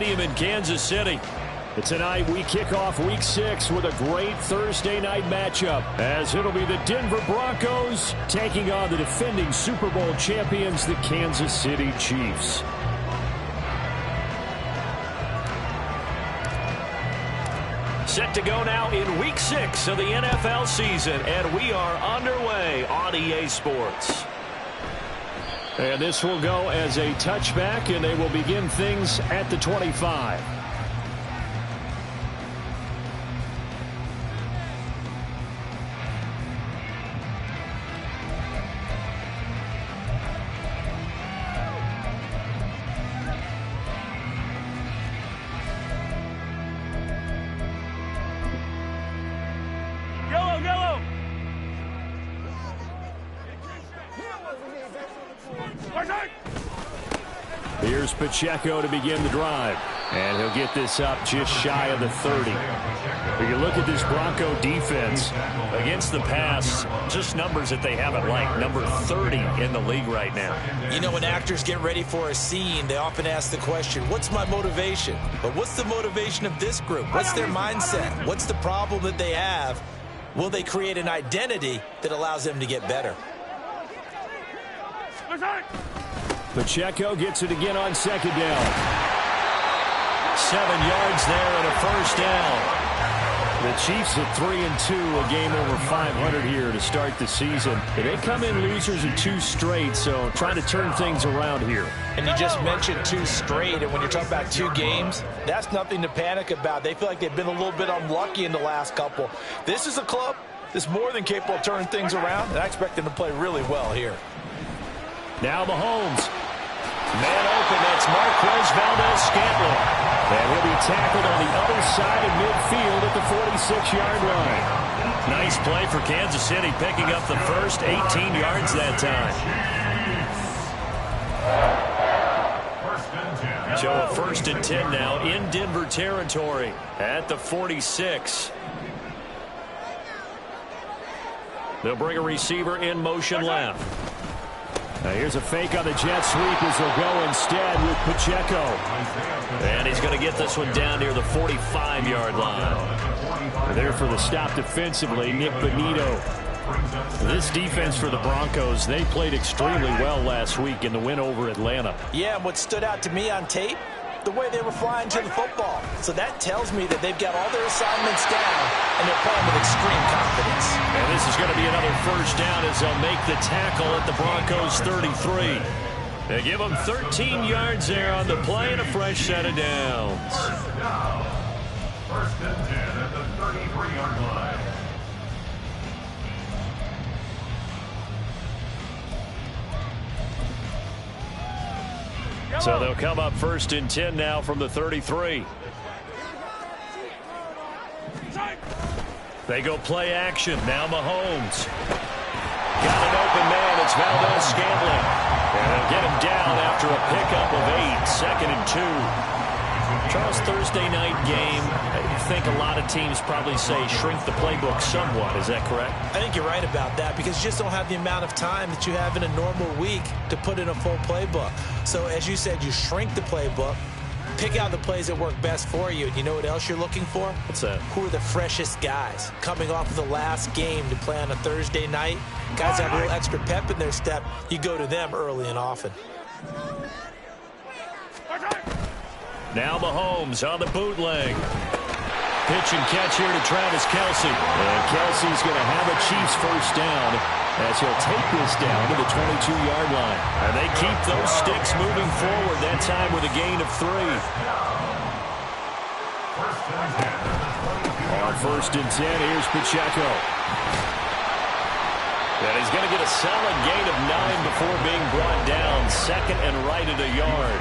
In Kansas City. Tonight we kick off Week 6 with a great Thursday night matchup, as it'll be the Denver Broncos taking on the defending Super Bowl champions, the Kansas City Chiefs. Set to go now in Week 6 of the NFL season, and we are underway on EA Sports. And this will go as a touchback, and they will begin things at the 25. Here's Pacheco to begin the drive. And he'll get this up just shy of the 30. When you look at this Bronco defense against the pass, just numbers that they haven't liked. Number 30 in the league right now. You know, when actors get ready for a scene, they often ask the question, what's my motivation? But what's the motivation of this group? What's their mindset? What's the problem that they have? Will they create an identity that allows them to get better? Pacheco gets it again on second down. 7 yards there and a first down. The Chiefs at 3-2, a game over 500 here to start the season. They come in losers in 2 straight, so trying to turn things around here. And you just mentioned 2 straight, and when you're talking about 2 games, that's nothing to panic about. They feel like they've been a little bit unlucky in the last couple. This is a club that's more than capable of turning things around, and I expect them to play really well here. Now Mahomes. Man open, that's Marquez Valdez-Scantling. And he'll be tackled on the other side of midfield at the 46-yard line. Nice play for Kansas City, picking up the first 18 yards that time. So a 1st and 10 now in Denver territory at the 46. They'll bring a receiver in motion left. Now here's a fake on the jet sweep as they'll go instead with Pacheco. And he's going to get this one down near the 45-yard line. There for the stop defensively, Nick Bonito. This defense for the Broncos, they played extremely well last week in the win over Atlanta. Yeah, and what stood out to me on tape, the way they were flying to the football. So that tells me that they've got all their assignments down, and they're playing with extreme confidence. And this is going to be another first down as they'll make the tackle at the Broncos 33. They give them 13 yards there on the play and a fresh set of downs. First and 10 at the 33-yard line. So they'll come up 1st and 10 now from the 33. They go play action. Now Mahomes. Got an open man. It's Valdez-Scantling. And they'll get him down after a pickup of 8. 2nd and 2. Charles, Thursday night game, I think a lot of teams probably say shrink the playbook somewhat. Is that correct? I think you're right about that because you just don't have the amount of time that you have in a normal week to put in a full playbook. So as you said, you shrink the playbook, pick out the plays that work best for you. And you know what else you're looking for? What's that? Who are the freshest guys coming off of the last game to play on a Thursday night? Guys that have a little extra pep in their step. You go to them early and often. Now Mahomes on the bootleg. Pitch and catch here to Travis Kelce. And Kelce's going to have a Chiefs first down as he'll take this down to the 22-yard line. And they keep those sticks moving forward, that time with a gain of 3. On 1st and 10, here's Pacheco. And he's going to get a solid gain of 9 before being brought down. 2nd and right at a yard.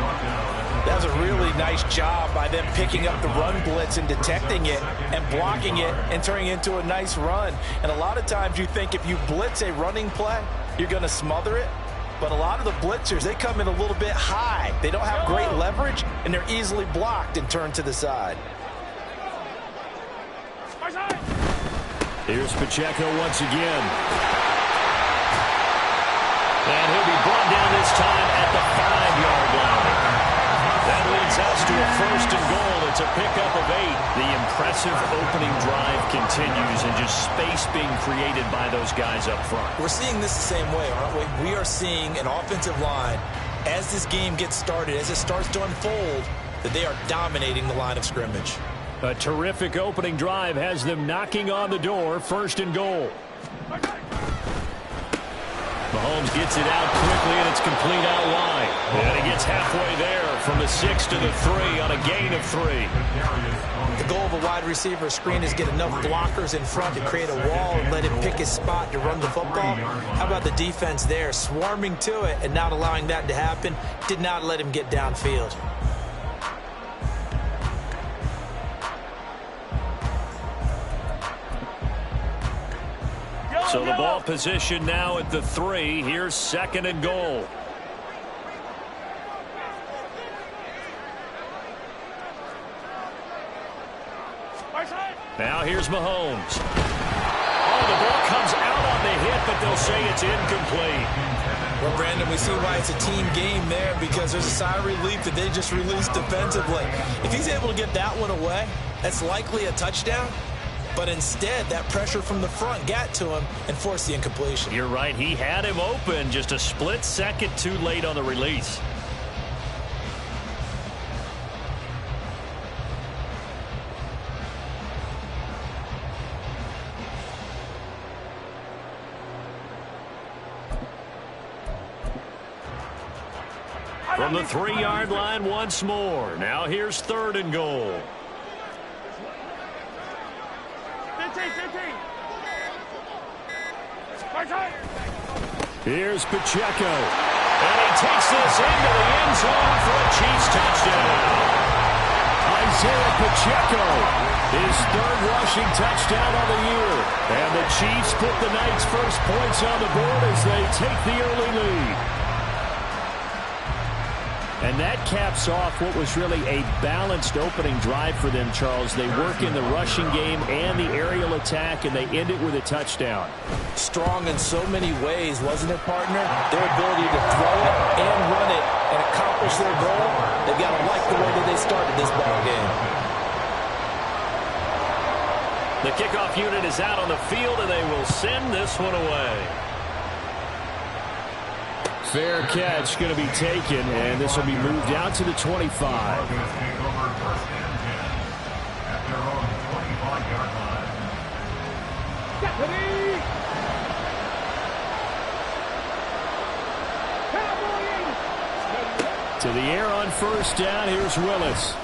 That was a really nice job by them picking up the run blitz and detecting it and blocking it and turning it into a nice run. And a lot of times you think if you blitz a running play, you're going to smother it. But a lot of the blitzers, they come in a little bit high. They don't have great leverage, and they're easily blocked and turned to the side. Here's Pacheco once again. And he'll be brought down this time at the 5-yard line. That leads success to a first and goal. It's a pickup of 8. The impressive opening drive continues, and just space being created by those guys up front. We're seeing this the same way, aren't we? We are seeing an offensive line, as this game gets started, as it starts to unfold, that they are dominating the line of scrimmage. A terrific opening drive has them knocking on the door. First and goal. Mahomes gets it out quickly, and it's complete out wide. And he gets halfway there from the 6 to the 3 on a gain of 3. The goal of a wide receiver screen is get enough blockers in front to create a wall and let him pick his spot to run the football. How about the defense there, swarming to it and not allowing that to happen? Did not let him get downfield. So the ball position now at the 3. Here's second and goal. Now here's Mahomes. Oh, the ball comes out on the hit, but they'll say it's incomplete. Well, Brandon, we see why it's a team game there, because there's a sigh of relief that they just released defensively. If he's able to get that one away, that's likely a touchdown. But instead, that pressure from the front got to him and forced the incompletion. You're right. He had him open, just a split second too late on the release. From the 3-yard line once more. Now here's third and goal. Here's Pacheco. And he takes this into the end zone for a Chiefs touchdown. Isaiah Pacheco, his third rushing touchdown of the year. And the Chiefs put the night's first points on the board as they take the early lead. And that caps off what was really a balanced opening drive for them, Charles. They work in the rushing game and the aerial attack, and they end it with a touchdown. Strong in so many ways, wasn't it, partner? Their ability to throw it and run it and accomplish their goal. They've got to like the way that they started this ball game. The kickoff unit is out on the field, and they will send this one away. Fair catch going to be taken, and this will be moved out to the 25. To the air on first down. Here's Willis.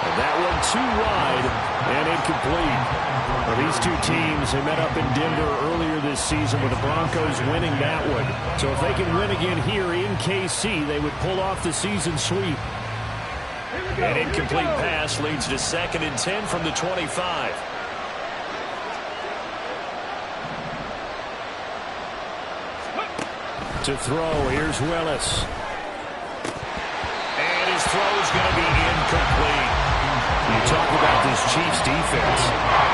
And that one too wide and incomplete. Well, these two teams, they met up in Denver earlier this season with the Broncos winning that one. So if they can win again here in KC, they would pull off the season sweep. An incomplete pass leads to 2nd and 10 from the 25. To throw, here's Willis. And his throw is going to be incomplete. You talk about this Chiefs defense.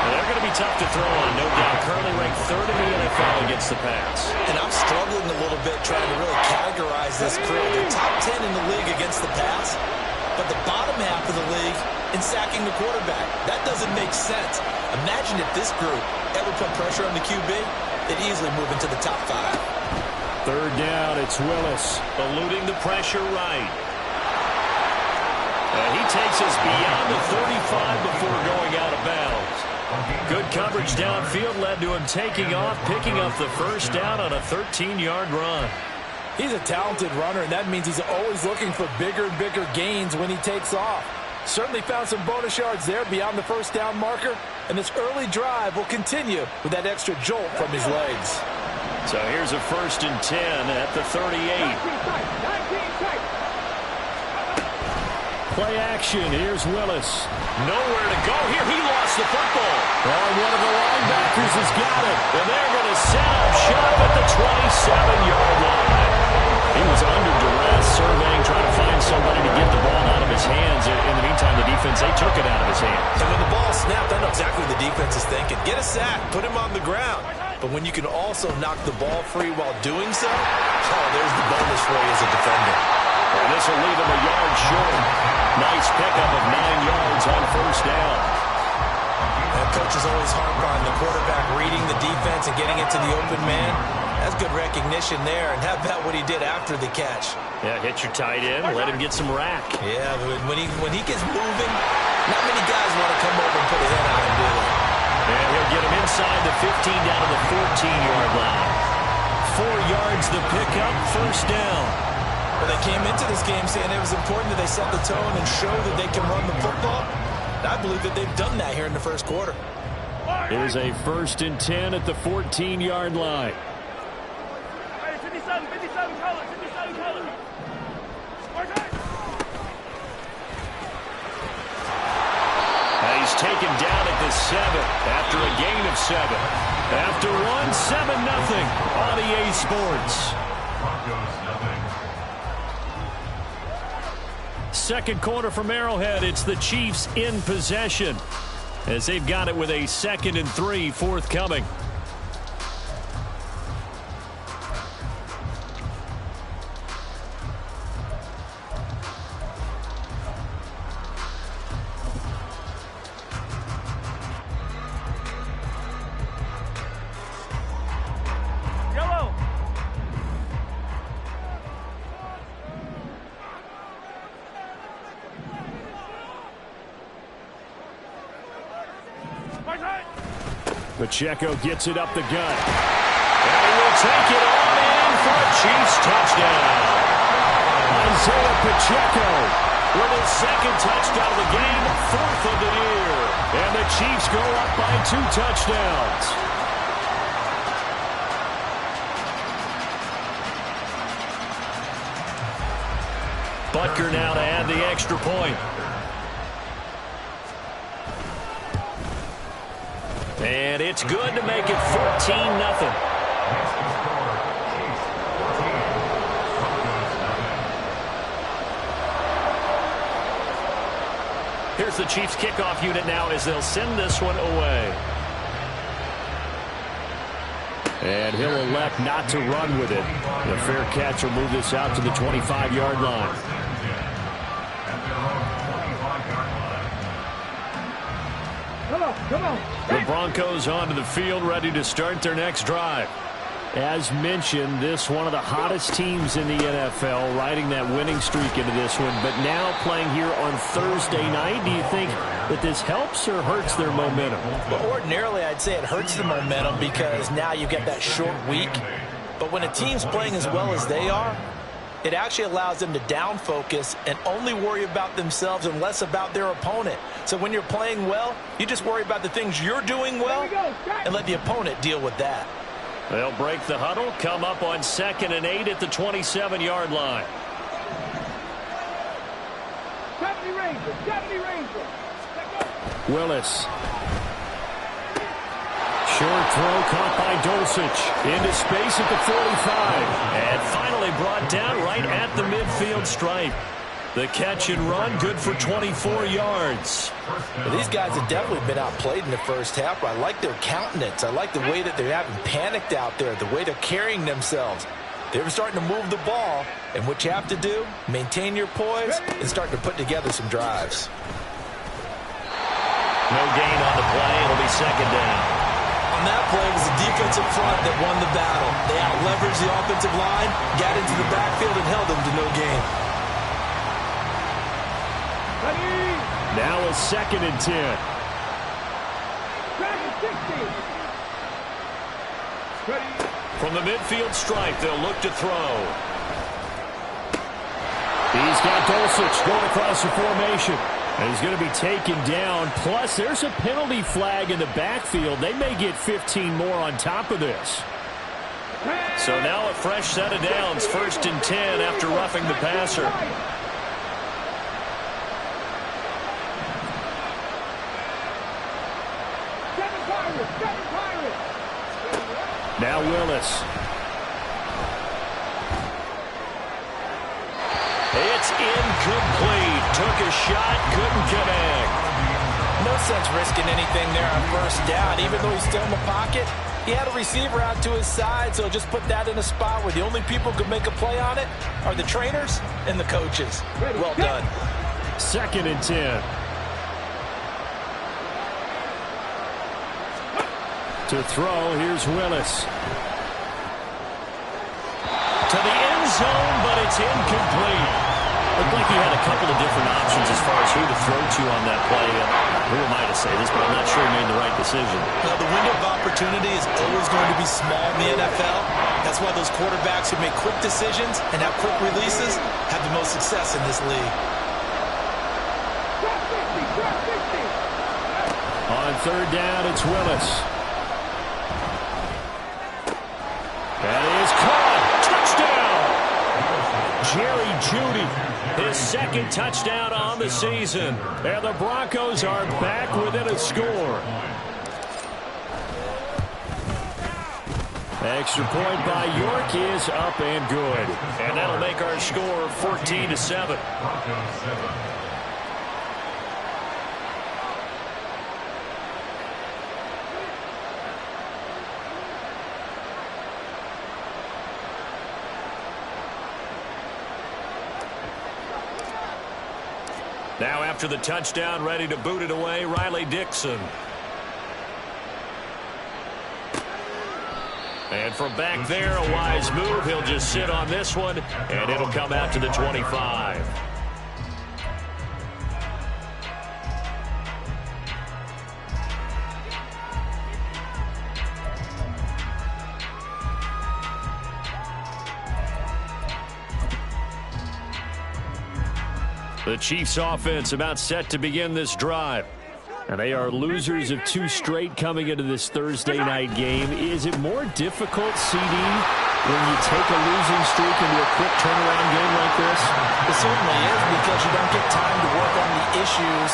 They're going to be tough to throw on, no doubt. Currently ranked 3rd in the NFL against the pass. And I'm struggling a little bit trying to really categorize this crew. They're top 10 in the league against the pass, but the bottom half of the league in sacking the quarterback. That doesn't make sense. Imagine if this group ever put pressure on the QB, they'd easily move into the top 5. 3rd down, it's Willis. Eluding the pressure right. And he takes us beyond the 35 before going out of bounds. Good coverage downfield led to him taking off, picking up the first down on a 13-yard run. He's a talented runner, and that means he's always looking for bigger and bigger gains when he takes off. Certainly found some bonus yards there beyond the first down marker, and this early drive will continue with that extra jolt from his legs. So here's a 1st and 10 at the 38. Play action. Here's Willis. Nowhere to go here. He lost the football. And one of the linebackers has got it. And they're going to set up shop at the 27-yard line. He was under duress, surveying, trying to find somebody to get the ball out of his hands. In the meantime, the defense, they took it out of his hands. And when the ball snapped, I know exactly what the defense is thinking. Get a sack. Put him on the ground. But when you can also knock the ball free while doing so, oh, there's the bonus for you as a defender. And this will leave him a yard short. Nice pickup of 9 yards on first down. And coaches always harp on the quarterback reading the defense and getting it to the open man. That's good recognition there. And how about what he did after the catch? Yeah, hit your tight end, let him get some rack. Yeah, when he gets moving, not many guys want to come over and put a hit on him, do they? And he'll get him inside the 15 down to the 14-yard line. 4 yards the pickup, first down. Well, they came into this game saying it was important that they set the tone and show that they can run the football. And I believe that they've done that here in the first quarter. It is a 1st and 10 at the 14-yard line. He's taken down at the 7 after a gain of 7. After 7-0 on EA Sports. Second quarter from Arrowhead. It's the Chiefs in possession as they've got it with a 2nd and 3 forthcoming. Pacheco gets it up the gut. And he will take it on in for a Chiefs touchdown. Isaiah Pacheco with his 2nd touchdown of the game, 4th of the year. And the Chiefs go up by 2 touchdowns. Butker now to add the extra point. And it's good to make it 14-0. Here's the Chiefs kickoff unit now as they'll send this one away. And he'll elect not to run with it. The fair catch will move this out to the 25-yard line. Come on. The Broncos onto the field, ready to start their next drive. As mentioned, this one of the hottest teams in the NFL, riding that winning streak into this one, but now playing here on Thursday night. Do you think that this helps or hurts their momentum? Well, ordinarily, I'd say it hurts the momentum because now you get that short week. But when a team's playing as well as they are, it actually allows them to down focus and only worry about themselves and less about their opponent. So when you're playing well, you just worry about the things you're doing well and let the opponent deal with that. They'll break the huddle, come up on 2nd and 8 at the 27-yard line. 70 Rangers. Willis. Short throw caught by Dulcich. Into space at the 45. And finally brought down right at the midfield stripe. The catch and run, good for 24 yards. Well, these guys have definitely been outplayed in the first half. I like their countenance. I like the way that they're having panicked out there, the way they're carrying themselves. They're starting to move the ball, and what you have to do, maintain your poise and start to put together some drives. No gain on the play. It'll be 2nd down. On that play, it was the defensive front that won the battle. They out-leveraged the offensive line, got into the backfield, and held them to no gain. Now a 2nd and 10. From the midfield stripe, they'll look to throw. He's got Dulcich going across the formation. And he's going to be taken down. Plus, there's a penalty flag in the backfield. They may get 15 more on top of this. So now a fresh set of downs. 1st and 10 after roughing the passer. Now Willis. It's incomplete. Took a shot, couldn't connect. No sense risking anything there on 1st down. Even though he's still in the pocket, He had a receiver out to his side, so just put that in a spot where the only people who can make a play on it are the trainers and the coaches. Well done. 2nd and 10. To throw, here's Willis. To the end zone, but it's incomplete. Looked like he had a couple of different options as far as who to throw to on that play. Who am I to say this, but I'm not sure he made the right decision. Now, the window of opportunity is always going to be small in the NFL. That's why those quarterbacks who make quick decisions and have quick releases have the most success in this league. On 3rd down, it's Willis. That is caught. Touchdown! Jerry Jeudy, his 2nd touchdown on the season. And the Broncos are back within a score. Extra point by York is up and good. And that'll make our score 14-7. Now after the touchdown, ready to boot it away, Riley Dixon. And from back there, a wise move. He'll just sit on this one, and it'll come out to the 25. The Chiefs offense about set to begin this drive. And they are losers of 2 straight coming into this Thursday night game. Is it more difficult, CD, when you take a losing streak into a quick turnaround game like this? It certainly is, because you don't get time to work on the issues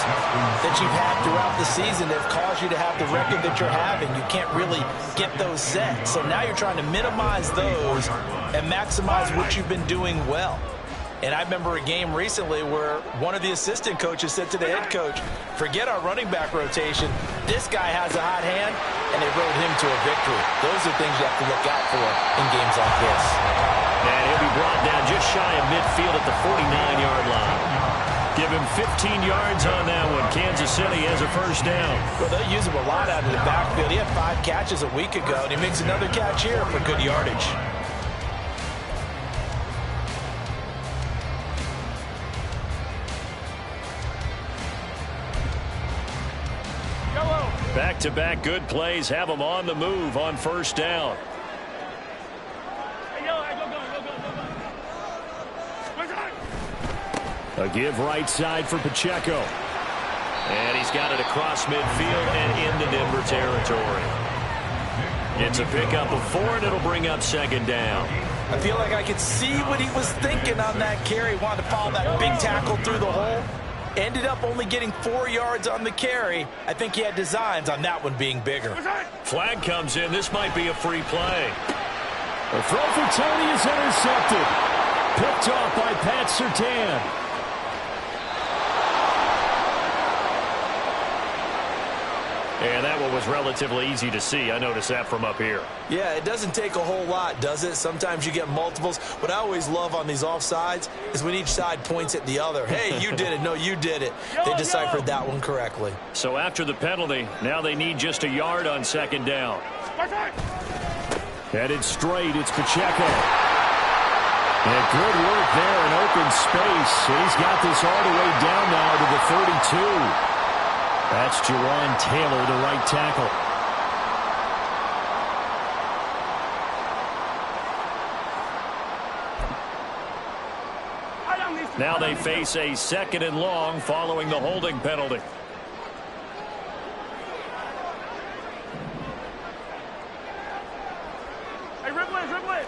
that you've had throughout the season that have caused you to have the record that you're having. You can't really get those set. So now you're trying to minimize those and maximize what you've been doing well. And I remember a game recently where one of the assistant coaches said to the head coach, forget our running back rotation. This guy has a hot hand, and they rode him to a victory. Those are things you have to look out for in games like this. And he'll be brought down just shy of midfield at the 49-yard line. Give him 15 yards on that one. Kansas City has a 1st down. Well, they'll use him a lot out of the backfield. He had 5 catches a week ago, and he makes another catch here for good yardage. Back-to-back good plays have them on the move on 1st down. A give right side for Pacheco. And he's got it across midfield and into Denver territory. It's a pickup of 4, and it'll bring up 2nd down. I feel like I could see what he was thinking on that carry. He wanted to follow that big tackle through the hole. Ended up only getting 4 yards on the carry. I think he had designs on that one being bigger. Flag comes in. This might be a free play. The throw for Tony is intercepted. Picked off by Pat Surtain. And that one was relatively easy to see. I noticed that from up here. Yeah, it doesn't take a whole lot, does it? Sometimes you get multiples. What I always love on these offsides is when each side points at the other. Hey, you did it. No, you did it. They deciphered that one correctly. So after the penalty, now they need just a yard on 2nd down. Headed straight, it's Pacheco. And good work there in open space. And he's got this all the way down now to the 32. That's Jawan Taylor, the right tackle. Now they face a 2nd and long following the holding penalty. Hey, dribble it.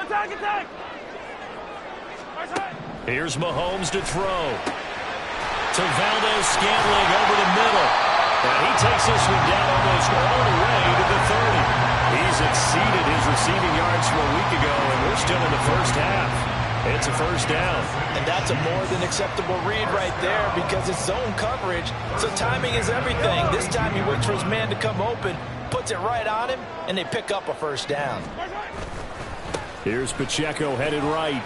Attack. Here's Mahomes to throw. To Valdez-Scantling over the middle. And he takes this one down almost all the way to the 30. He's exceeded his receiving yards from a week ago, and we're still in the 1st half. It's a first down. And that's a more than acceptable read right there because it's zone coverage, so timing is everything. This time he waits for his man to come open, puts it right on him, and they pick up a first down. Here's Pacheco headed right.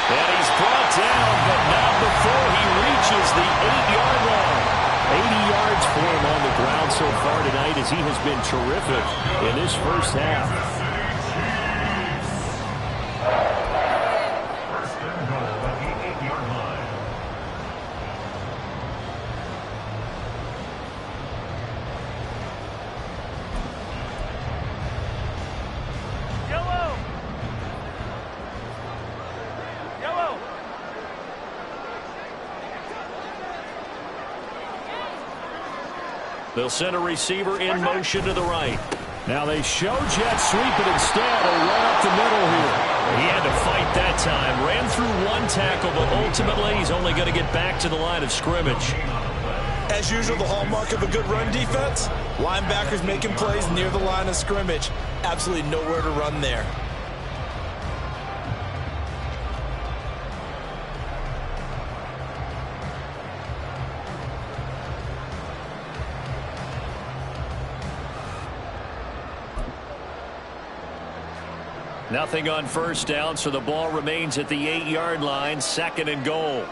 And he's brought down, but not before he reaches the 8-yard line. 80 yards for him on the ground so far tonight as he has been terrific in this first half. They'll send a receiver in motion to the right. Now they show jet sweep, but instead a run up the middle here. He had to fight that time. Ran through one tackle, but ultimately he's only going to get back to the line of scrimmage. As usual, the hallmark of a good run defense, linebackers making plays near the line of scrimmage. Absolutely nowhere to run there. Nothing on first down, so the ball remains at the 8-yard line, 2nd and goal.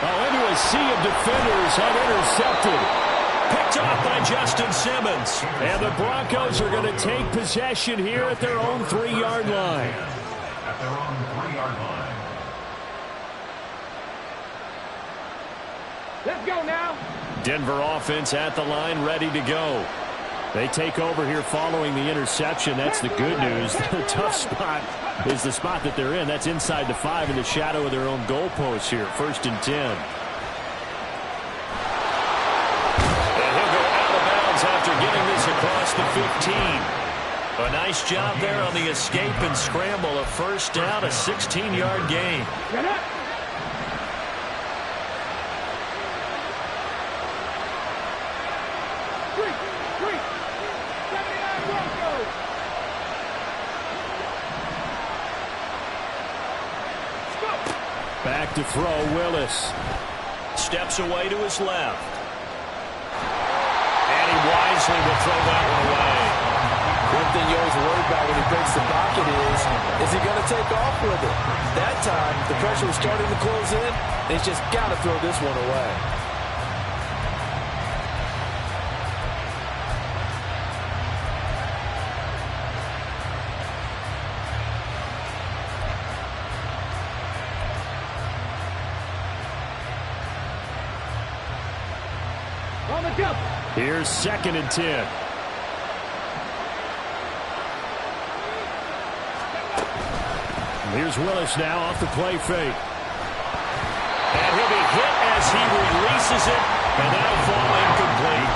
Oh, into a sea of defenders and intercepted. Picked off by Justin Simmons. And the Broncos are going to take possession here at their own 3-yard line. Let's go now. Denver offense at the line, ready to go. They take over here following the interception. That's the good news. The tough spot is the spot that they're in. That's inside the 5 in the shadow of their own goalpost here. 1st and 10. And he'll go out of bounds after getting this across the 15. A nice job there on the escape and scramble. A first down, a 16-yard gain. Back to throw, Willis. Steps away to his left. And he wisely will throw that one away. One thing you always worry about when he breaks the pocket is he going to take off with it? That time, the pressure was starting to close in, and he's just got to throw this one away. Here's 2nd and 10. Here's Willis now off the play fake. And he'll be hit as he releases it, and that'll fall incomplete.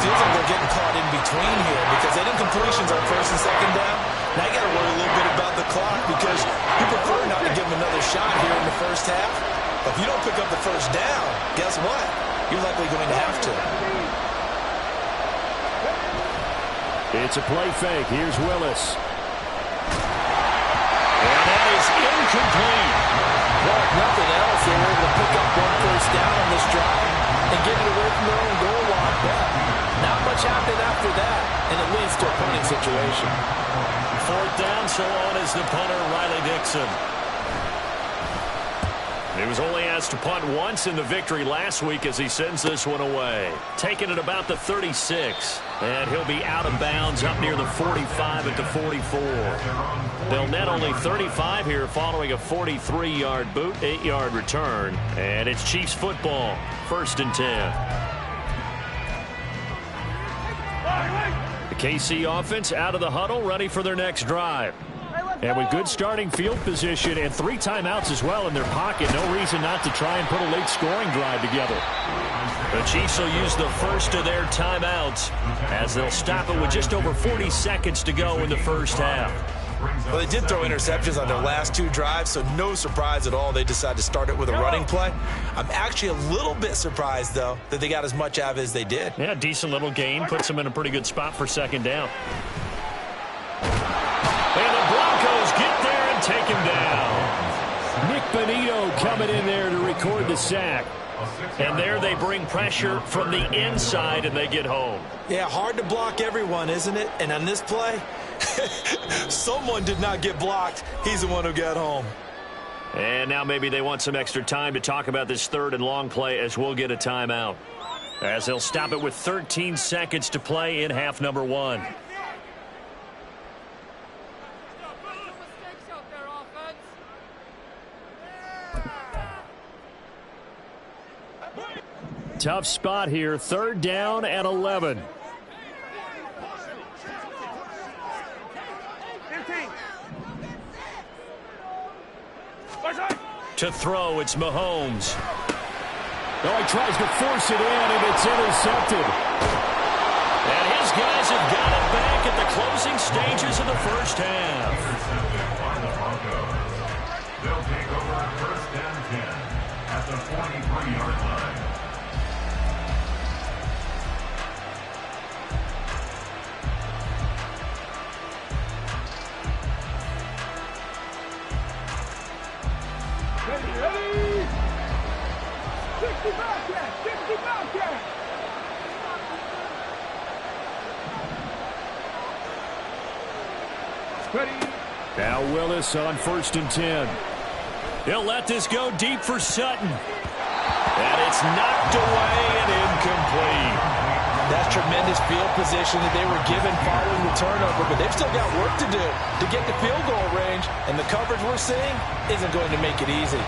Feels like they're getting caught in between here because that incompletion's on 1st and 2nd down. Now you got to worry a little bit about the clock because you prefer not to give him another shot here in the first half. But if you don't pick up the first down, guess what? You're likely going to have to. It's a play fake. Here's Willis. And that is incomplete. Well, if nothing else, they were able to pick up one first down on this drive and get it away from their own goal line. But not much happened after that, and it leads to a punting situation. 4th down, so on is the punter, Riley Dixon. He was only asked to punt once in the victory last week as he sends this one away. Taking it about the 36. And he'll be out of bounds up near the 45 at the 44. They'll net only 35 here following a 43-yard boot, 8-yard return. And it's Chiefs football, 1st and 10. The KC offense out of the huddle, ready for their next drive. And with good starting field position and 3 timeouts as well in their pocket, no reason not to try and put a late scoring drive together. The Chiefs will use the first of their timeouts as they'll stop it with just over 40 seconds to go in the first half. Well, they did throw interceptions on their last 2 drives, so no surprise at all they decided to start it with a running play. I'm actually a little bit surprised, though, that they got as much out of it as they did. Yeah, decent little gain. Puts them in a pretty good spot for second down. And the Broncos get there and take him down. Nick Bonito coming in there to record the sack. And there they bring pressure from the inside, and they get home. Yeah, hard to block everyone, isn't it? And on this play, someone did not get blocked. He's the one who got home. And now maybe they want some extra time to talk about this 3rd and long play as we'll get a timeout. As they'll stop it with 13 seconds to play in half number 1. Tough spot here, 3rd down and 11. 15. To throw, it's Mahomes. Oh, he tries to force it in, and it's intercepted. And his guys have got it back at the closing stages of the first half. They'll take over 1st and 10 at the 43-yard line. Ready? 60 Bobcat! 60 Bobcat! Ready? Now Willis on 1st and 10. He'll let this go deep for Sutton. And it's knocked away and incomplete. That's tremendous field position that they were given following the turnover, but they've still got work to do to get the field goal range, and the coverage we're seeing isn't going to make it easy.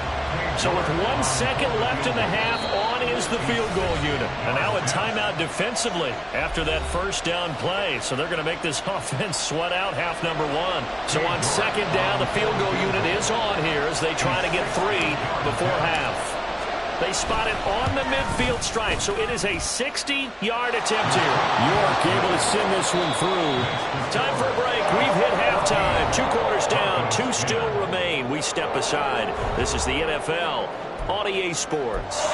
So with 1 second left in the half, on is the field goal unit. And now a timeout defensively after that 1st down play. So they're going to make this offense sweat out half number 1. So on 2nd down, the field goal unit is on here as they try to get 3 before half. They spot it on the midfield stripe, so it is a 60-yard attempt here. York able to send this one through. Time for a break. We've hit halftime. 2 quarters down, 2 still remain. We step aside. This is the NFL on EA Sports.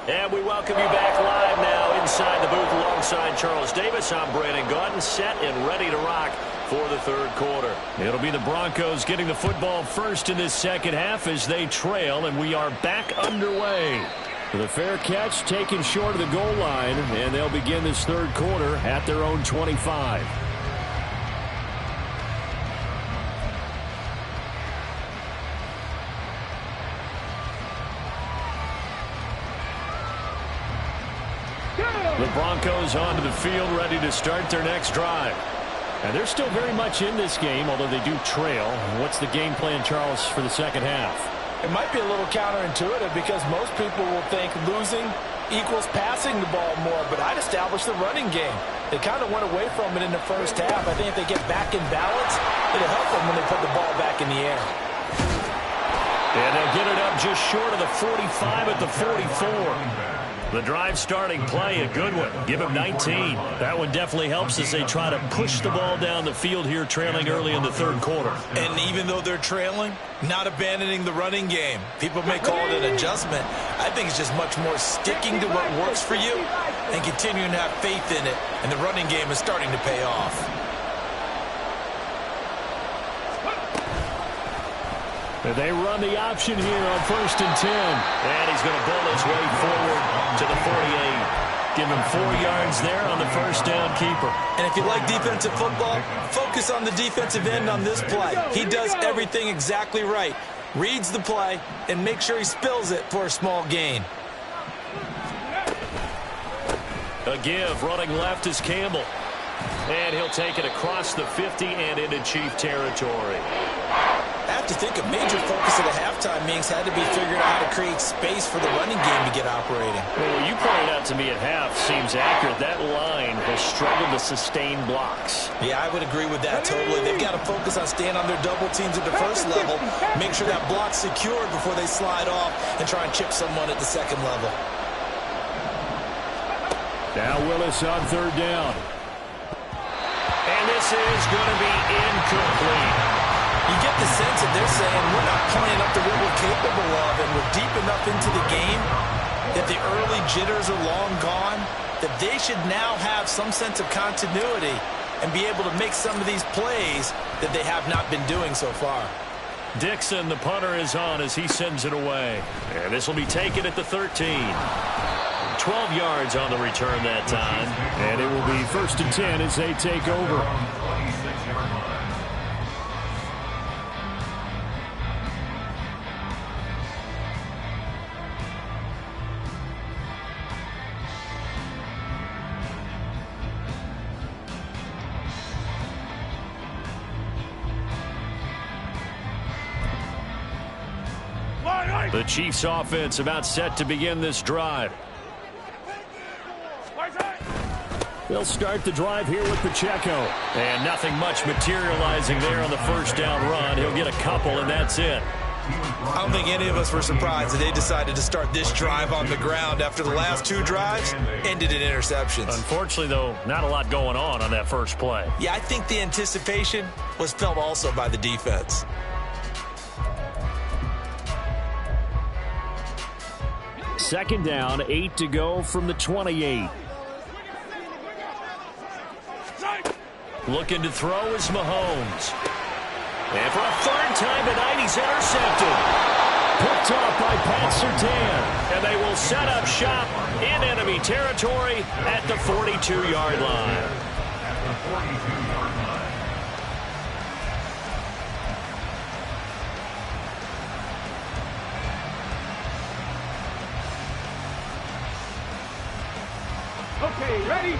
And we welcome you back live now inside the booth alongside Charles Davis. I'm Brandon Gaudin, set and ready to rock for the 3rd quarter. It'll be the Broncos getting the football first in this second half as they trail, and we are back underway. The fair catch taken short of the goal line, and they'll begin this 3rd quarter at their own 25. The Broncos onto the field, ready to start their next drive. And they're still very much in this game, although they do trail. What's the game plan, Charles, for the second half? It might be a little counterintuitive because most people will think losing equals passing the ball more, but I'd establish the running game. They kind of went away from it in the first half. I think if they get back in balance, it'll help them when they put the ball back in the air. And they'll get it up just short of the 45 at the 44. The drive starting play, a good one. Give him 19. That one definitely helps as they try to push the ball down the field here, trailing early in the 3rd quarter. And even though they're trailing, not abandoning the running game. People may call it an adjustment. I think it's just much more sticking to what works for you and continuing to have faith in it. And the running game is starting to pay off. They run the option here on 1st and 10. And he's going to bull his way forward to the 48. Give him 4 yards there on the 1st down keeper. And if you like defensive football, focus on the defensive end on this play. He does everything exactly right. Reads the play and makes sure he spills it for a small gain. A give running left is Campbell. And he'll take it across the 50 and into Chief territory. I have to think a major focus of the halftime, Minks, had to be figuring out how to create space for the running game to get operating. Well, what you pointed out to me at half seems accurate. That line has struggled to sustain blocks. Yeah, I would agree with that totally. They've got to focus on staying on their double teams at the first level, make sure that block's secured before they slide off and try and chip someone at the second level. Now Willis on third down. And this is going to be incomplete. You get the sense that they're saying we're not playing up to what we're capable of, and we're deep enough into the game that the early jitters are long gone, that they should now have some sense of continuity and be able to make some of these plays that they have not been doing so far. Dixon, the punter, is on as he sends it away. And this will be taken at the 13. 12 yards on the return that time. And it will be 1st and 10 as they take over. The Chiefs offense about set to begin this drive. They'll start the drive here with Pacheco. And nothing much materializing there on the first down run. He'll get a couple, and that's it. I don't think any of us were surprised that they decided to start this drive on the ground after the last two drives ended in interceptions. Unfortunately, though, not a lot going on that first play. Yeah, I think the anticipation was felt also by the defense. Second down, 8 to go from the 28. Looking to throw is Mahomes. And for a third time tonight, he's intercepted. Picked off by Pat Surtain. And they will set up shop in enemy territory at the 42-yard line. Okay, ready?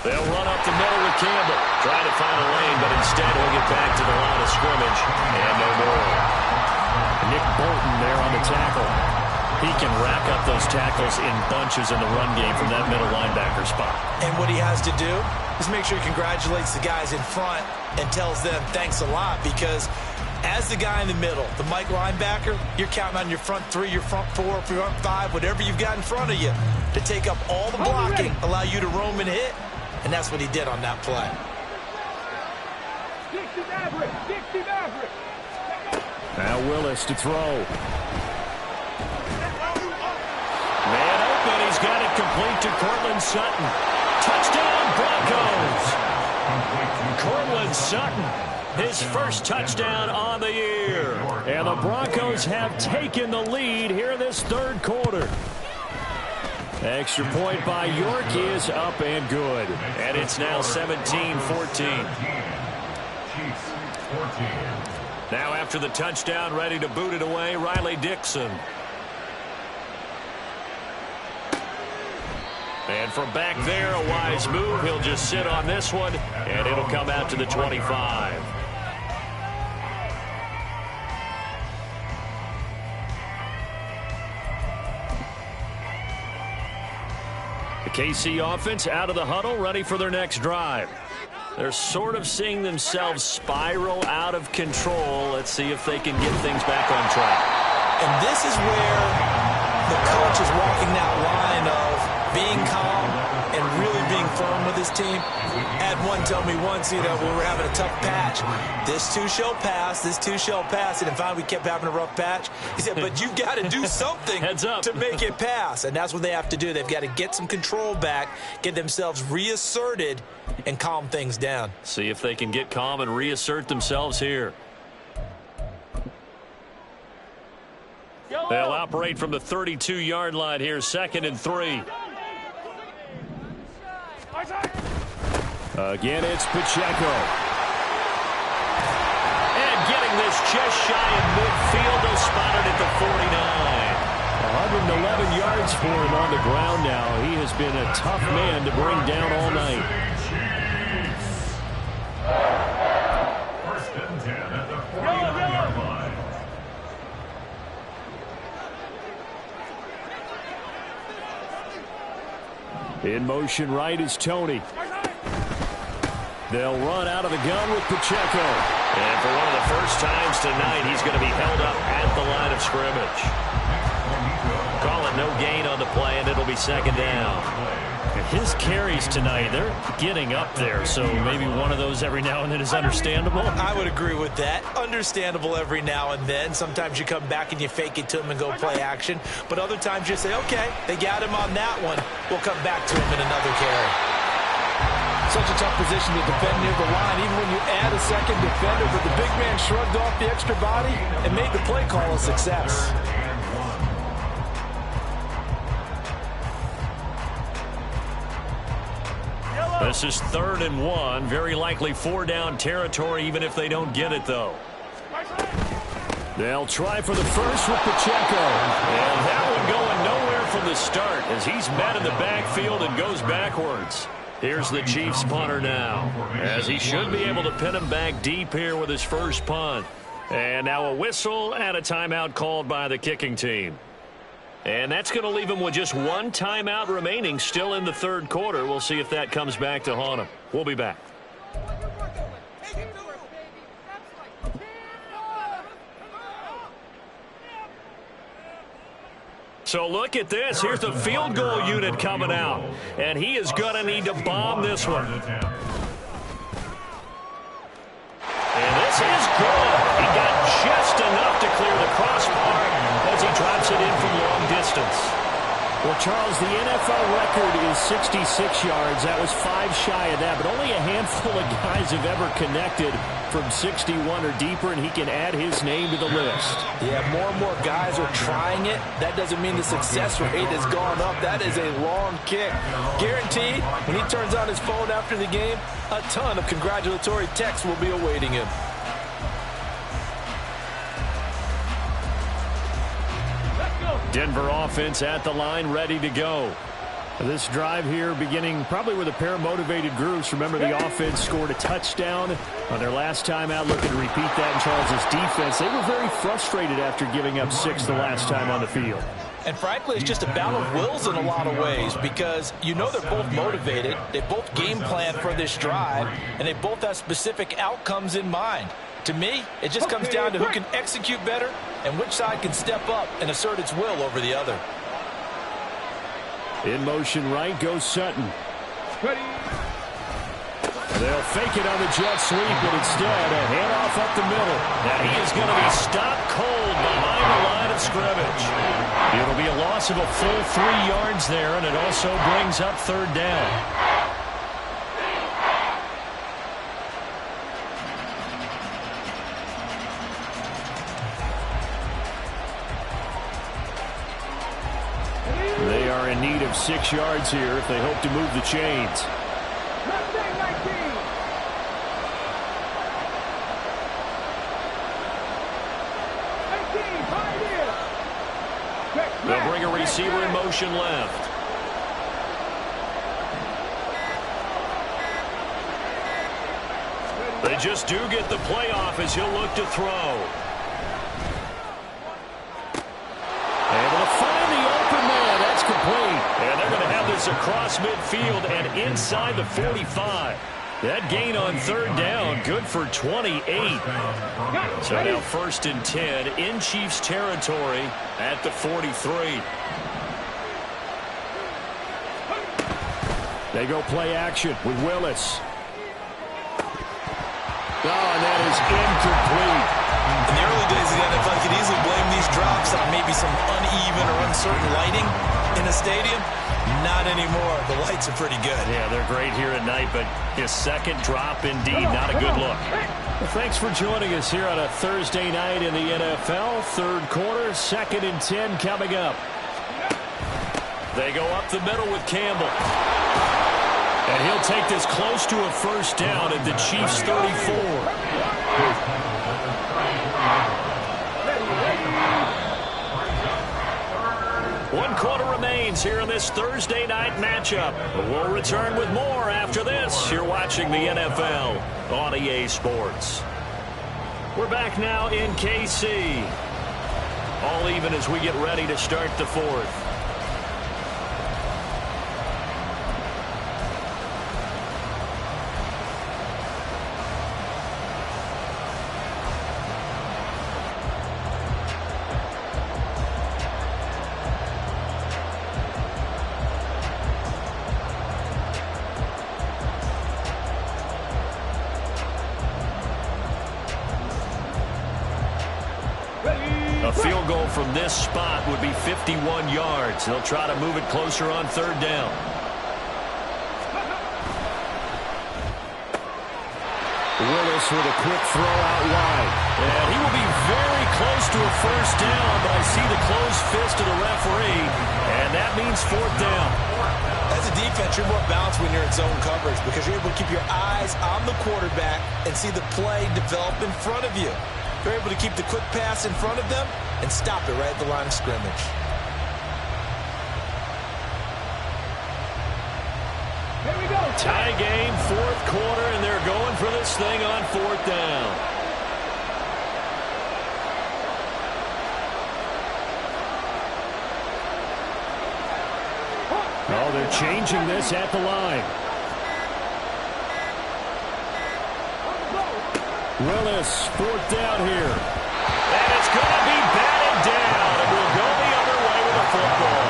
They'll run up the middle with Campbell. Trying to find a lane, but instead he'll get back to the line of scrimmage. And no more. Nick Bolton there on the tackle. He can rack up those tackles in bunches in the run game from that middle linebacker spot. And what he has to do is make sure he congratulates the guys in front and tells them thanks a lot, because as the guy in the middle, the Mike linebacker, you're counting on your front three, your front four, your front five, whatever you've got in front of you to take up all the blocking, allow you to roam and hit. And that's what he did on that play. Dixie Maverick. Now Willis to throw. Man open. He's got it complete to Cortland Sutton. Touchdown, Broncos. Cortland Sutton, his first touchdown on the year. And the Broncos have taken the lead here in this third quarter. Extra point by York is up and good. And it's now 17-14. Now after the touchdown, ready to boot it away, Riley Dixon. And from back there, a wise move. He'll just sit on this one, and it'll come out to the 25. KC offense out of the huddle, ready for their next drive. They're sort of seeing themselves spiral out of control. Let's see if they can get things back on track. And this is where the coach is walking that line of being calm and really being firm with his team. Had one tell me once, when we were having a tough patch, this too shall pass, this too shall pass. And in fact, we kept having a rough patch. He said, but you've got to do something Heads up. to make it pass. And that's what they have to do. They've got to get some control back, get themselves reasserted, and calm things down. See if they can get calm and reassert themselves here. They'll operate from the 32-yard line here, 2nd and 3. Again, it's Pacheco. And getting this just shy of midfield. They'll spot it at the 49. 111 yards for him on the ground now. He has been a tough man to bring down all night. In motion right is Tony. They'll run out of the gun with Pacheco. And for one of the first times tonight, he's going to be held up at the line of scrimmage. Call it no gain on the play, and it'll be second down. His carries tonight, they're getting up there, so maybe one of those every now and then is understandable. I would agree with that. Understandable every now and then. Sometimes you come back and you fake it to him and go play action. But other times you say, okay, they got him on that one. We'll come back to him in another carry. Such a tough position to defend near the line, even when you add a second defender. But the big man shrugged off the extra body and made the play call a success. This is 3rd and 1. Very likely 4-down territory, even if they don't get it, though. They'll try for the first with Pacheco. And that one going nowhere from the start as he's met in the backfield and goes backwards. Here's the Chiefs punter now, as he should be able to pin him back deep here with his first punt. And now a whistle and a timeout called by the kicking team. And that's going to leave him with just one timeout remaining still in the 3rd quarter. We'll see if that comes back to haunt him. We'll be back. So look at this. Here's the field goal unit coming out. And he is going to need to bomb this one. And this is good. He got just enough to clear the crossbar as he drops it in from long distance. Well, Charles, the NFL record is 66 yards. That was 5 shy of that, but only a handful of guys have ever connected from 61 or deeper, and he can add his name to the list. Yeah, more and more guys are trying it. That doesn't mean the success rate has gone up. That is a long kick. Guaranteed, when he turns on his phone after the game, a ton of congratulatory texts will be awaiting him. Denver offense at the line, ready to go. This drive here beginning probably with a pair of motivated groups. Remember, the offense scored a touchdown on their last time out, looking to repeat that in Charles's defense. They were very frustrated after giving up 6 the last time on the field. And frankly, it's just a battle of wills in a lot of ways because you know they're both motivated. They both game plan for this drive, and they both have specific outcomes in mind. To me, it just comes down to who can execute better and which side can step up and assert its will over the other. In motion right goes Sutton. Ready. They'll fake it on the jet sweep, but instead a handoff up the middle. Now he is going to be stopped cold behind the line of scrimmage. It'll be a loss of a full 3 yards there, and it also brings up 3rd down. They are in need of 6 yards here if they hope to move the chains. They'll bring a receiver in motion left. They just do get the play off as he'll look to throw. Able to find the open man. That's complete. And they're going to have this across midfield and inside the 45. That gain on 3rd down, good for 28. So now 1st and 10 in Chiefs territory at the 43. They go play action with Willis. Oh, and that is incomplete. In the early days of the NFL, you could easily blame these drops on maybe some uneven or uncertain lighting in a stadium. Not anymore. The lights are pretty good. Yeah, they're great here at night, but his second drop, indeed, not a good look. Well, thanks for joining us here on a Thursday night in the NFL. 3rd quarter, 2nd and 10 coming up. They go up the middle with Campbell. And he'll take this close to a 1st down at the Chiefs' 34. 1 quarter remains here in this Thursday night matchup. We'll return with more after this. You're watching the NFL on EA Sports. We're back now in KC. All even as we get ready to start the 4th. A field goal from this spot would be 51 yards. They'll try to move it closer on third down. Willis with a quick throw out wide. And he will be very close to a first down, but I see the closed fist of the referee, and that means fourth down. As a defense, you're more balanced when you're in zone coverage because you're able to keep your eyes on the quarterback and see the play develop in front of you. You're able to keep the quick pass in front of them and stop it right at the line of scrimmage. Here we go. Tie game, fourth quarter, and they're going for this thing on fourth down. Oh, they're changing this at the line. Willis, fourth down here. And it's going to be batted down, and we'll go the other way with the football.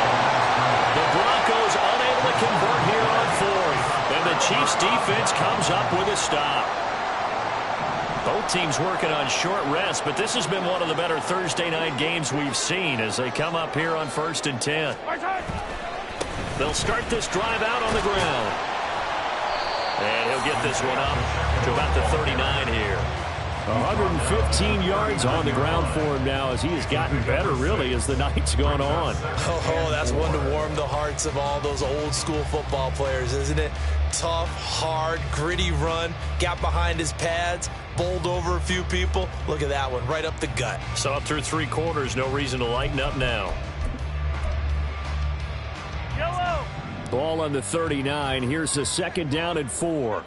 The Broncos unable to convert here on fourth, and the Chiefs defense comes up with a stop. Both teams working on short rest, but this has been one of the better Thursday night games we've seen as they come up here on 1st and 10. They'll start this drive out on the ground. And he'll get this one up to about the 39 here. 115 yards on the ground for him now as he has gotten better, really, as the night's gone on. Oh, that's one to warm the hearts of all those old-school football players, isn't it? Tough, hard, gritty run, got behind his pads, bowled over a few people. Look at that one, right up the gut. So up through three quarters, no reason to lighten up now. Yellow. Ball on the 39. Here's the second down and 4.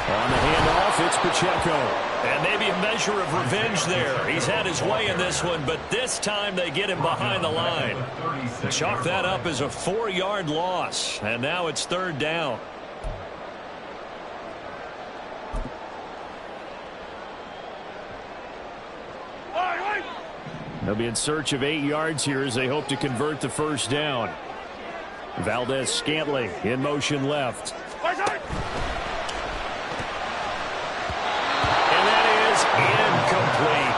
On the handoff, it's Pacheco. And maybe a measure of revenge there. He's had his way in this one, but this time they get him behind the line. Chalk that up as a 4-yard loss. And now it's third down. They'll be in search of 8 yards here as they hope to convert the first down. Valdez-Scantling in motion left. Incomplete.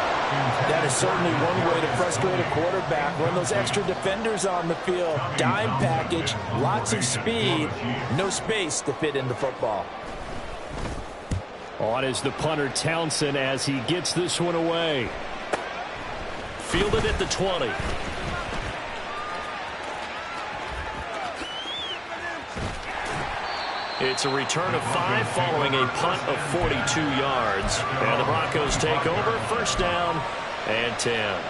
That is certainly one way to frustrate a quarterback. Run those extra defenders on the field. Dime package, lots of speed, no space to fit into football. On is the punter Townsend as he gets this one away. Fielded at the 20. It's a return of 5 following a punt of 42 yards. And the Broncos take over, first down and 10.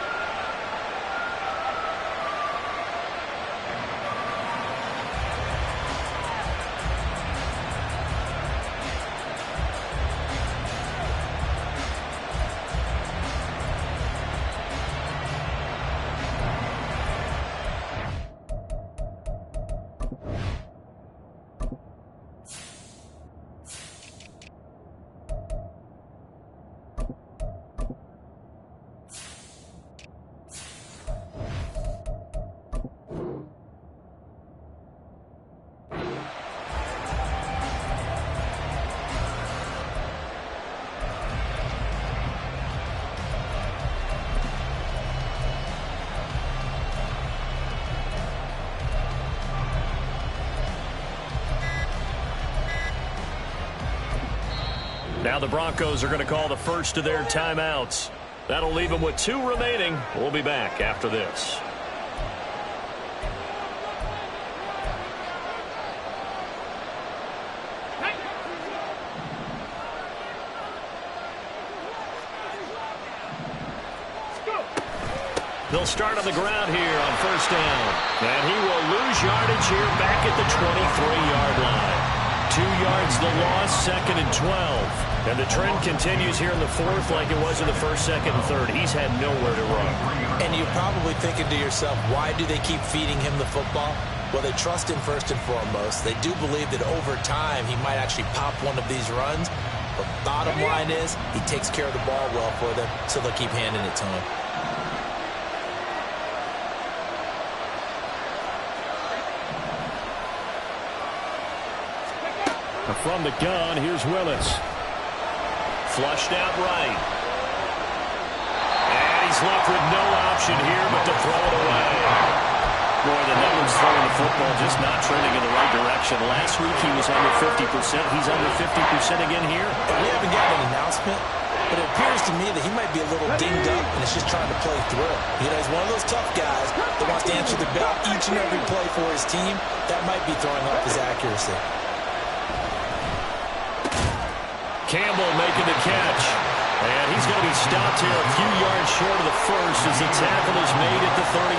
Now the Broncos are going to call the first of their timeouts. That'll leave them with 2 remaining. We'll be back after this. They'll start on the ground here on first down. And he will lose yardage here back at the 23-yard line. 2 yards the loss, second and 12. And the trend continues here in the fourth like it was in the first, second, and third. He's had nowhere to run. And you're probably thinking to yourself, why do they keep feeding him the football? Well, they trust him first and foremost. They do believe that over time he might actually pop one of these runs. But bottom line is he takes care of the ball well for them, so they'll keep handing it to him. From the gun, here's Willis. Flushed out right. he's left with no option here but to throw it away. Boy, the numbers throwing the football just not trending in the right direction. Last week he was under 50%. He's under 50% again here. We haven't gotten an announcement, but it appears to me that he might be a little dinged up and is just trying to play through it. You know, he's one of those tough guys that wants to answer the bell each and every play for his team. That might be throwing off his accuracy. Campbell making the catch. And he's going to be stopped here a few yards short of the first as the tackle is made at the 33.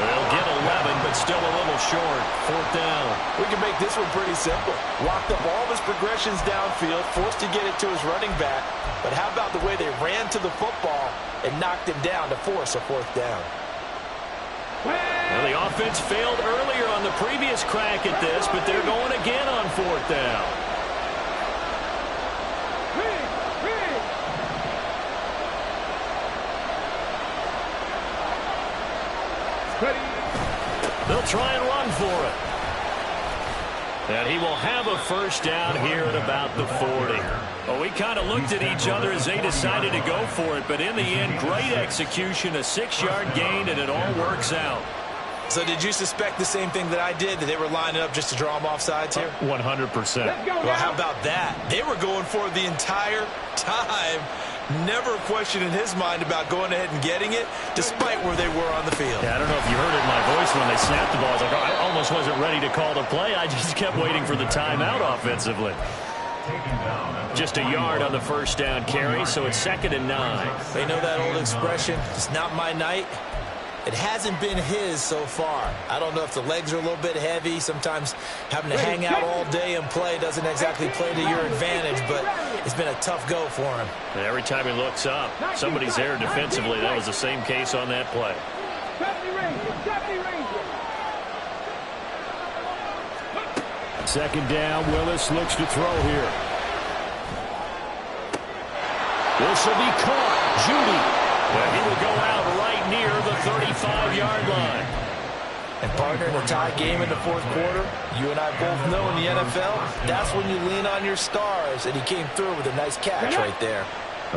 They'll get 11, but still a little short. 4th down. We can make this one pretty simple. Locked up all of his progressions downfield, forced to get it to his running back. But how about the way they ran to the football and knocked him down to force a 4th down? Well, the offense failed earlier on the previous crack at this, but they're going again on 4th down. They'll try and run for it. And he will have a first down here at about the 40. Well, we kind of looked at each other as they decided to go for it, but in the end, great execution, a 6-yard gain, and it all works out. So did you suspect the same thing that I did, that they were lining up just to draw them off sides here? 100%. Well, how about that? They were going for it the entire time. Never a question in his mind about going ahead and getting it, despite where they were on the field. Yeah, I don't know if you heard it in my voice when they snapped the ball. I was like, I almost wasn't ready to call the play. I just kept waiting for the timeout offensively. Just a yard on the first down carry, so it's 2nd and 9. They know that old expression, it's not my night. It hasn't been his so far. I don't know if the legs are a little bit heavy. Sometimes having to hang out all day and play doesn't exactly play to your advantage, but it's been a tough go for him. And every time he looks up, somebody's there defensively. That was the same case on that play. 2nd down, Willis looks to throw here. This will be caught. Judy. And he will go out right near the 35-yard line. And partner, in a tie game in the 4th quarter, you and I both know in the NFL, that's when you lean on your stars, and he came through with a nice catch right there.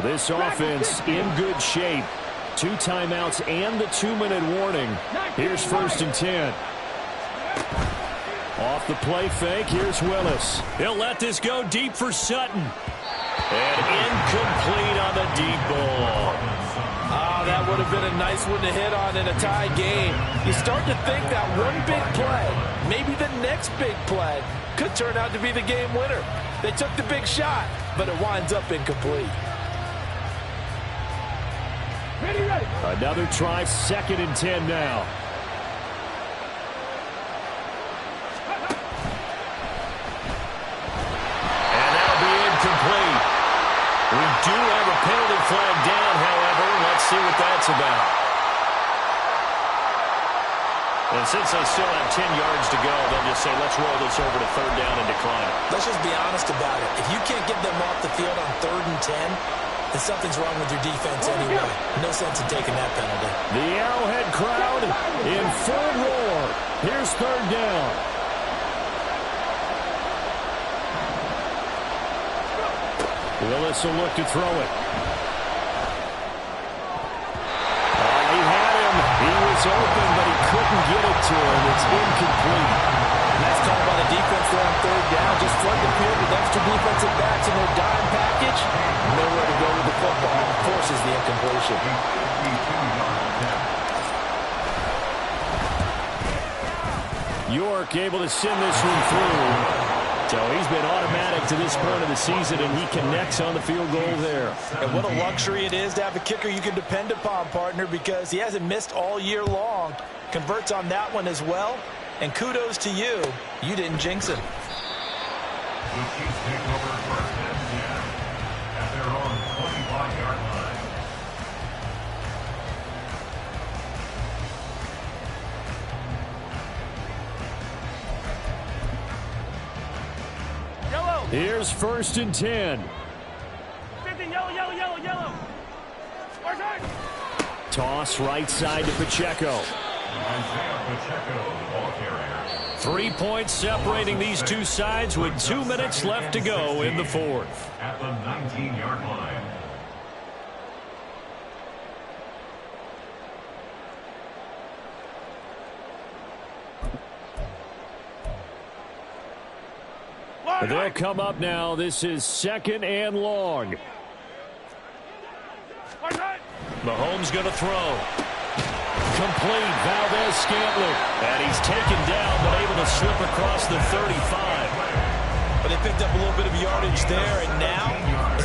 This offense in good shape. 2 timeouts and the 2-minute warning. Here's 1st and 10. Off the play fake, here's Willis. He'll let this go deep for Sutton. And incomplete on the deep ball. That would have been a nice one to hit on in a tie game. You start to think that one big play, maybe the next big play, could turn out to be the game winner. They took the big shot, but it winds up incomplete. Another try, 2nd and 10 now. And that'll be incomplete. We do have a penalty flag down, however. Let's see what that's about. And since they still have 10 yards to go, they'll just say, let's roll this over to 3rd down and decline it. Let's just be honest about it. If you can't get them off the field on 3rd and 10, then something's wrong with your defense anyway. No sense in taking that penalty. The Arrowhead crowd in full roar. Here's 3rd down. Willis will look to throw it. He had him. He was open, but he couldn't get it to him. It's incomplete. Nice call by the defense there on 3rd down. Just flood the field with extra defensive backs in their dime package. Nowhere to go with the football. Forces the incompletion. York able to send this one through. So he's been automatic to this point of the season, and he connects on the field goal there. And what a luxury it is to have a kicker you can depend upon, partner, because he hasn't missed all year long. Converts on that one as well. And kudos to you. You didn't jinx him. The Chiefs take over 1st and 10 at their own 25-yard line. Here's 1st and 10. 50, yellow. Toss right side to Pacheco. Isaiah Pacheco, ball carrier. 3 points separating these two sides with 2 minutes left to go in the 4th. At the 19-yard line. They'll come up now. This is 2nd and long. Mahomes going to throw. Complete. Valdez-Scantling. And he's taken down, but able to slip across the 35. But they picked up a little bit of yardage there, and now,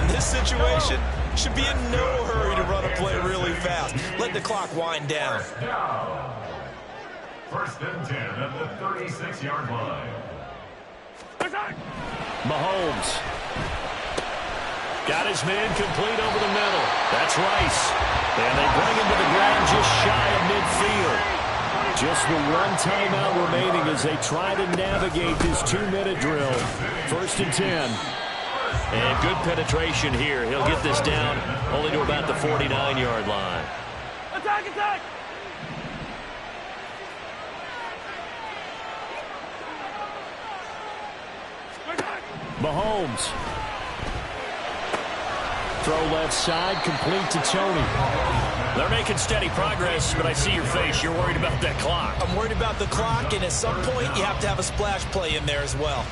in this situation, should be in no hurry to run a play really fast. Let the clock wind down. First and 10 at the 36-yard line. Mahomes. Got his man complete over the middle. That's Rice. And they bring him to the ground just shy of midfield. Just the one timeout remaining as they try to navigate this 2-minute drill. First and 10. And good penetration here. He'll get this down only to about the 49-yard line. Attack, attack! Mahomes. Throw left side, complete to Tony. They're making steady progress, but I see your face. You're worried about that clock. I'm worried about the clock, and at some point, you have to have a splash play in there as well.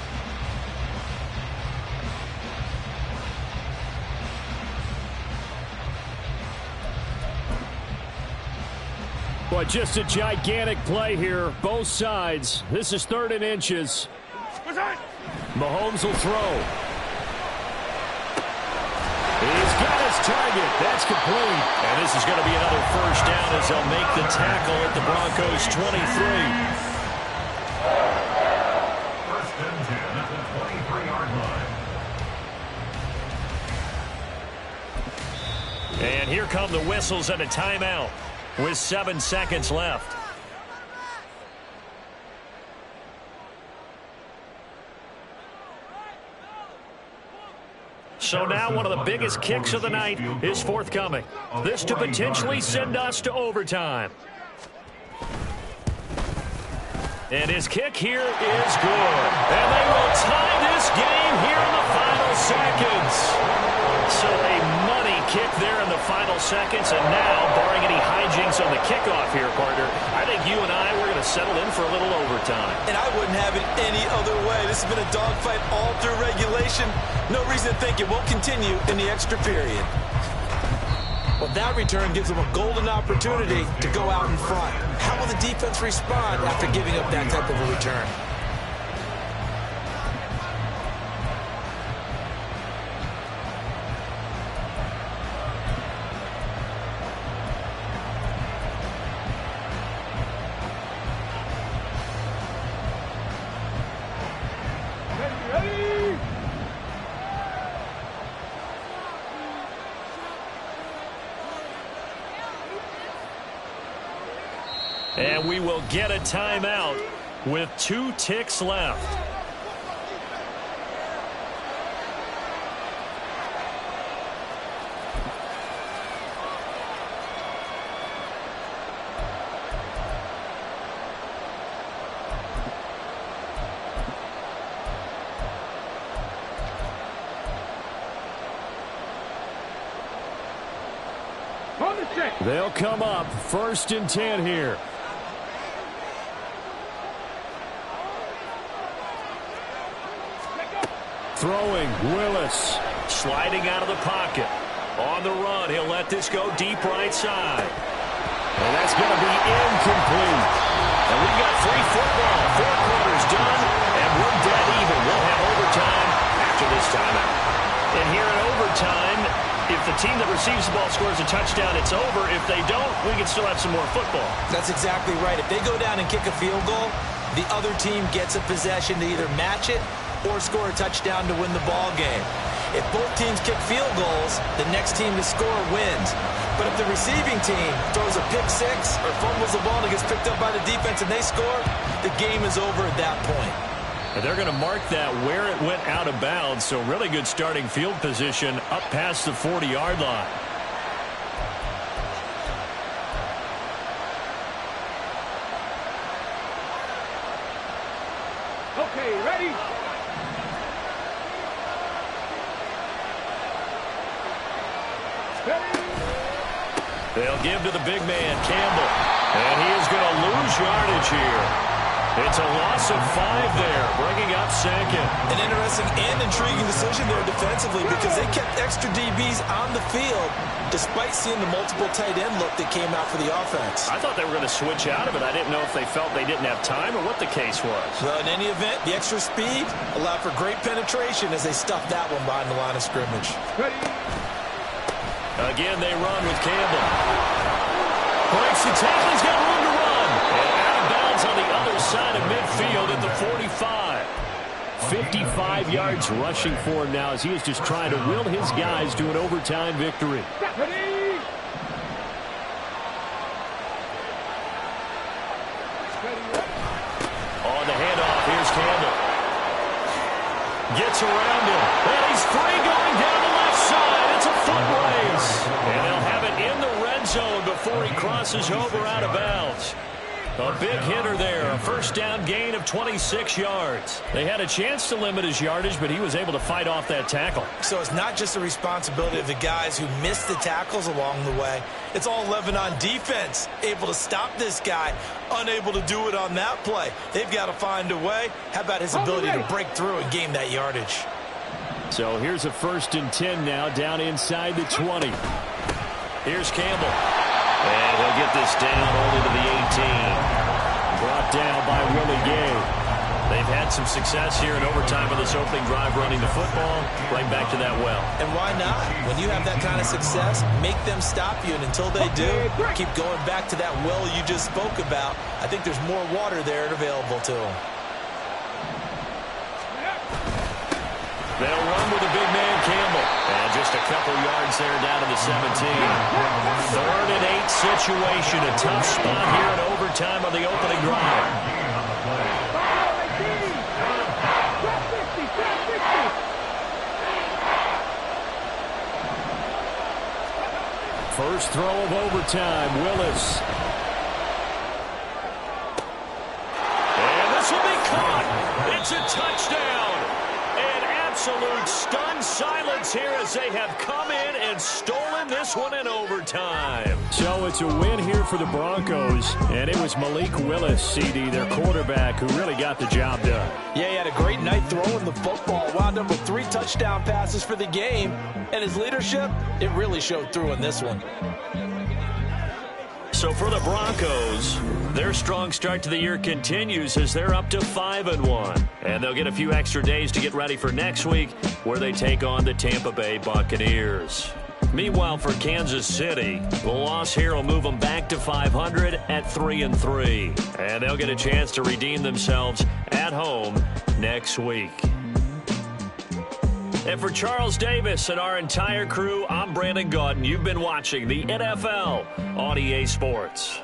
Boy, just a gigantic play here, both sides. This is 3rd and inches. Mahomes will throw. He's got his target. That's complete. And this is going to be another first down as they'll make the tackle at the Broncos' 23. First and 10 at the 23-yard line. And here come the whistles and a timeout with 7 seconds left. So now one of the biggest kicks of the night is forthcoming. This to potentially send us to overtime. And his kick here is good. And they will tie this game here in the final seconds. So a money kick there in the final seconds. And now, barring any hijinks on the kickoff here, partner, I think you and I, we're going to settle in for a little overtime. And I wouldn't have it any other way. This has been a dogfight all through regulation. No reason to think it won't continue in the extra period. Well, that return gives them a golden opportunity to go out in front. How will the defense respond after giving up that type of a return? And we will get a timeout with 2 ticks left. They'll come up 1st and 10 here. Throwing, Willis. Sliding out of the pocket. On the run, he'll let this go deep right side. And that's going to be incomplete. And we've got free football. 4 quarters done, and we're dead even. We'll have overtime after this timeout. And here in overtime, if the team that receives the ball scores a touchdown, it's over. If they don't, we can still have some more football. That's exactly right. If they go down and kick a field goal, the other team gets a possession to either match it or score a touchdown to win the ball game. If both teams kick field goals, the next team to score wins. But if the receiving team throws a pick six or fumbles the ball and gets picked up by the defense and they score, the game is over at that point. And they're going to mark that where it went out of bounds, so really good starting field position up past the 40-yard line. Okay, ready? They'll give to the big man, Campbell. And he is going to lose yardage here. It's a loss of 5 there, bringing up second. An interesting and intriguing decision there defensively because they kept extra DBs on the field despite seeing the multiple tight end look that came out for the offense. I thought they were going to switch out of it. I didn't know if they felt they didn't have time or what the case was. Well, in any event, the extra speed allowed for great penetration as they stuffed that one behind the line of scrimmage. Ready. Again, they run with Campbell. Breaks the tackle. He's got room to run. And out of bounds on the other side of midfield at the 45. 55 yards rushing for him now as he is just trying to will his guys to an overtime victory. Ready. On the handoff, here's Campbell. Gets around him. And he's free going down the left side. It's a foot race. And they'll have it in the red zone before he crosses over out of bounds. A big hitter there, a first down gain of 26 yards. They had a chance to limit his yardage, but he was able to fight off that tackle. So it's not just the responsibility of the guys who missed the tackles along the way. It's all 11 on defense, able to stop this guy, unable to do it on that play. They've got to find a way. How about his ability to break through and gain that yardage? So here's a 1st and 10 now, down inside the 20. Here's Campbell. And he'll get this down only to the 18. Brought down by Willie Gay. They've had some success here in overtime of this opening drive running the football. Right back to that well. And why not? When you have that kind of success, make them stop you. And until they do, keep going back to that well you just spoke about. I think there's more water there available to them. They'll run with the big man, Campbell. And just a couple yards there down to the 17. 3rd and 8 situation. A tough spot here in overtime on the opening drive. First throw of overtime, Willis. And this will be caught. It's a touchdown. Absolute stunned silence here as they have come in and stolen this one in overtime. So it's a win here for the Broncos, and it was Malik Willis, CD, their quarterback, who really got the job done. Yeah, he had a great night throwing the football. Wound up with 3 touchdown passes for the game, and his leadership, it really showed through in this one. So for the Broncos, their strong start to the year continues as they're up to 5-1. And they'll get a few extra days to get ready for next week, where they take on the Tampa Bay Buccaneers. Meanwhile, for Kansas City, the loss here will move them back to 500 at 3-3. And they'll get a chance to redeem themselves at home next week. And for Charles Davis and our entire crew, I'm Brandon Gaudin. You've been watching the NFL on EA Sports.